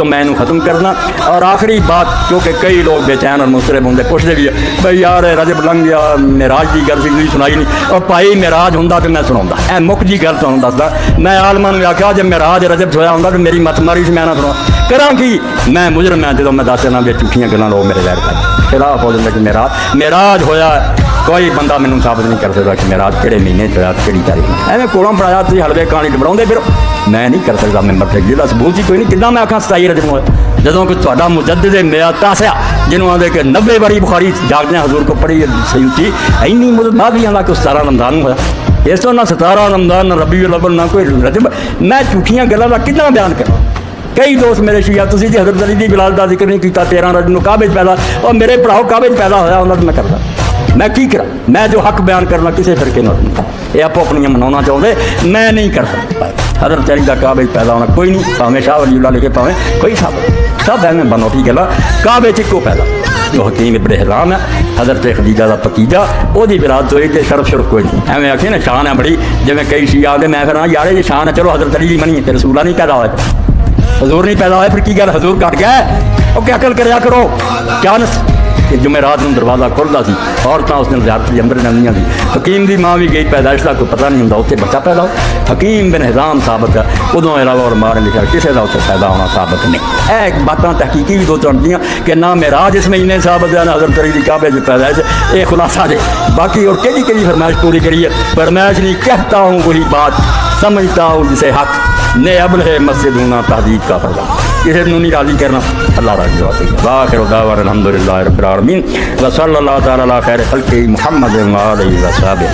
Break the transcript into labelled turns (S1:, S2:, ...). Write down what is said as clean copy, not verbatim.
S1: तो मैं इन्हू खत्म करना। और आखिरी बात, क्योंकि कई लोग बेचैन और मुस्तरब होंगे, पुछते भी भाई यार रजब लंघ गया, मेराज की गल नहीं सुनाई नहीं। और भाई मेराज होंदा तो मैं सुनाऊंगा, ए मुख जी गल तुहानूं दसदा। मैं आलमां नूं आख्या जे मेराज रजब होया होंदा तो मेरी मत मारी से मैं ना सुना करा कि मैं मुजरम है जो मैं दस देना भी झूठियां गल्लां लोग मेरे गैर कर खिलाफ हो जाता कि मेराज होया। कोई बंदा मैनू साबित नहीं कर सकता कि मेराज किहड़े महीने च होया, किहड़ी तारीख एवं कोलों पढ़ाया तुसीं हलवे कहानी बनाउंदे फिर मैं नहीं कर सकता। मैंबर से जिहदा सबूत ही कोई नहीं, किद्दां मैं आखां 27 रजब होया जदों कि तुहाडा मुजद्दिद मेरा तासिया जिन्होंने आदे कि 90 बारी बुखारी जागदे हजूर को पढ़ी सही उची इन्नी मुद्दत बाद भी आंदा कि 17 रमजान होया। इस तो ना 17 रमजान ना रबीउल अव्वल ना कोई रजब। मैं झूठियां गल्लां दा किद्दां बयान करा। कई दोस्त मेरे शिया तुसीं जी हज़रत अली दी बिलाल दा जिक्र नहीं किया, 13 रजब नूं काबे पैदा और मेरे भराओ काबे पैदा होया उन्हां मैं करदा। मैं की करा, मैं जो हक बयान करना किसी फिरके नाल ये आपो अपनियां मनाउणा चाहुंदे, मैं नहीं कर सकता। हज़रत अली दा काबे पैदा होना कोई नहीं, भावें शाह वलीउल्लाह लिखे भावें कोई साहब सब एवं बनौटी गल्लां। काबे च इक्को पैदा जो हकीम इब्न हिज़ाम है, हज़रत खदीजा का भतीजा, ओदी विलादत होई ते शरफ शुरफ कोई नहीं। एवं आखे ना शान है बड़ी, जिवें कई शिया आखदे मैं फिर यार ये शान है चलो हज़रत अली दी मनी ते रसूला नहीं पैदा होया, हजूर नहीं पैदा होया फिर की गल हजूर घट गया। और क्या अकल करया करो। क्या कि जुमेरात में दरवाज़ा खुलता सी, औरतां उस दिन ज़्यादातर अंदर जांदियां सी। हकीम की माँ भी गई पैदाइश का कोई पता नहीं होंदा, उत्थे बच्चा पैदा हो हकीम बिन हिज़ाम साबित है। उदों इलावा और मार लिखा किसी का उत्थे पैदा होना साबित नहीं। यह बातां तहकीकी भी दो चलदियां कि ना मेराज इस महीने साबित है ना हज़रत अली दी काबे च पैदाइश, ये खुलासा जे। बाकी और केड़ी केड़ी फरमाइश पूरी करिए, फरमाइश नहीं कहता हूँ वही बात समझता हूँ जिसे हक ने अबल है मस्जिद होना तहदीद का फर्जा। किसी को नहीं राज़ी करना अल्लाह राज़ी होता है। आखिर दावा अल्हम्दुलिल्लाहि रब्बिल आलमीन व सल्लल्लाहु तआला अला खैर खल्क़िही मुहम्मद व आलिहि व सहाबिही।